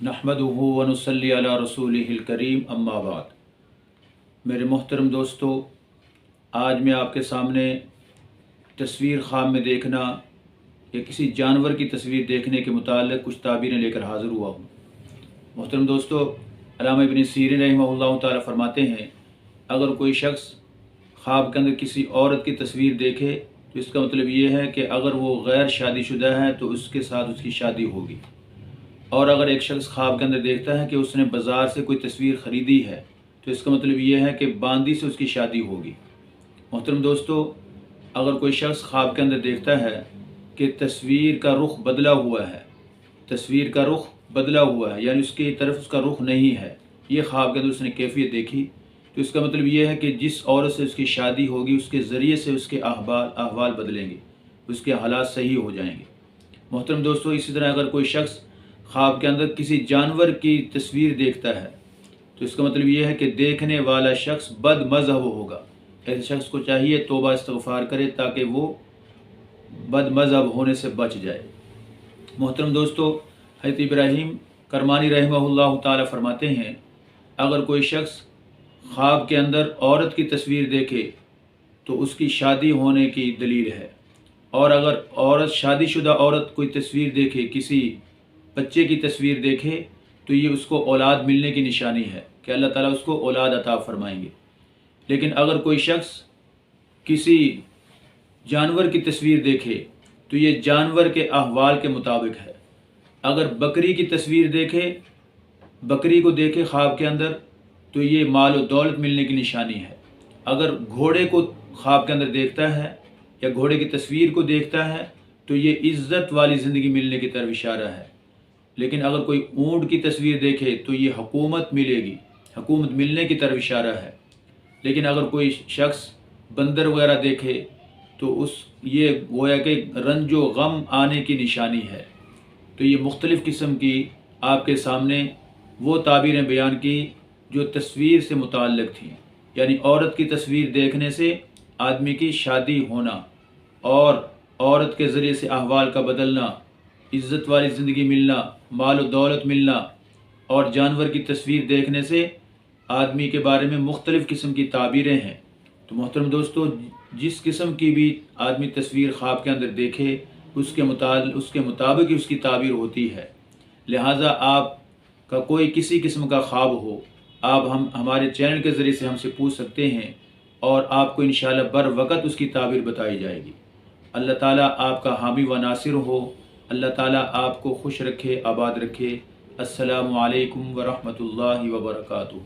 नहमदुहु व नुसल्ली अला रसूलिहिल करीम अम्मा बाद। मेरे मोहतरम दोस्तों, आज मैं आपके सामने तस्वीर ख्वाब में देखना या किसी जानवर की तस्वीर देखने के मुताल्लिक़ कुछ ताबीरें लेकर हाज़िर हुआ हूँ। मोहतरम दोस्तों, अल्लामा इब्न सीरीन रहमहुल्लाह ताला फरमाते हैं, अगर कोई शख्स ख्वाब के अंदर किसी औरत की तस्वीर देखे तो इसका मतलब ये है कि अगर वो गैर शादीशुदा है तो उसके साथ उसकी शादी होगी। और अगर एक शख्स ख्वाब के अंदर देखता है कि उसने बाज़ार से कोई तस्वीर ख़रीदी है तो इसका मतलब ये है कि बांदी से उसकी शादी होगी। मोहतरम दोस्तों, अगर कोई शख्स ख्वाब के अंदर देखता है कि तस्वीर का रुख बदला हुआ है, तस्वीर का रुख बदला हुआ है यानी उसकी तरफ उसका रुख नहीं है, ये ख्वाब के अंदर उसने कैफियत देखी तो इसका मतलब ये है कि जिस औरत से उसकी शादी होगी उसके ज़रिए से उसके अहवाल बदलेंगे, उसके हालात सही हो जाएंगे। मोहतरम दोस्तों, इसी तरह अगर कोई शख्स ख्वाब के अंदर किसी जानवर की तस्वीर देखता है तो इसका मतलब ये है कि देखने वाला शख्स बद मज़हब होगा। ऐसे शख्स को चाहिए तौबा इस्तग़फ़ार करे ताकि वो बद मज़हब होने से बच जाए। मोहतरम दोस्तों, हज़रत इब्राहीम करमानी रहमहुल्लाह ताला फरमाते हैं, अगर कोई शख्स ख्वाब के अंदर औरत की तस्वीर देखे तो उसकी शादी होने की दलील है, और अगर औरत शादीशुदा औरत कोई तस्वीर देखे, किसी बच्चे की तस्वीर देखे तो ये उसको औलाद मिलने की निशानी है कि अल्लाह ताला उसको औलाद अता फरमाएंगे। लेकिन अगर कोई शख्स किसी जानवर की तस्वीर देखे तो ये जानवर के अहवाल के मुताबिक है। अगर बकरी की तस्वीर देखे, बकरी को देखे ख्वाब के अंदर तो ये माल और दौलत मिलने की निशानी है। अगर घोड़े को ख्वाब के अंदर देखता है या घोड़े की तस्वीर को देखता है तो ये इज़्ज़त वाली ज़िंदगी मिलने की तरफ इशारा है। लेकिन अगर कोई ऊँट की तस्वीर देखे तो ये हुकूमत मिलेगी, हुकूमत मिलने की तरफ इशारा है। लेकिन अगर कोई शख्स बंदर वगैरह देखे तो ये गोया के रंजो गम आने की निशानी है। तो ये मुख्तलिफ़ किस्म की आपके सामने वो ताबीरें बयान की जो तस्वीर से मुताल्लिक़ थी, यानी औरत की तस्वीर देखने से आदमी की शादी होना और औरत के ज़रिए से अहवाल का बदलना, इज़्ज़त वाली ज़िंदगी मिलना, माल और दौलत मिलना, और जानवर की तस्वीर देखने से आदमी के बारे में मुख्तलिफ़ किस्म की ताबीरें हैं। तो मोहतरम दोस्तों, जिस किस्म की भी आदमी तस्वीर ख्वाब के अंदर देखे उसके मुताबिक ही उसकी ताबीर होती है। लिहाजा आपका कोई किसी किस्म का ख्वाब हो, आप हमारे चैनल के ज़रिए से हमसे पूछ सकते हैं और आपको इंशाअल्लाह बर वक़्त उसकी ताबीर बताई जाएगी। अल्लाह ताला आपका हामी व नासिर हो। अल्लाह ताला आपको खुश रखे, आबाद रखे। अस्सलामु अलैकुम व रहमतुल्लाहि व बरकातुहू।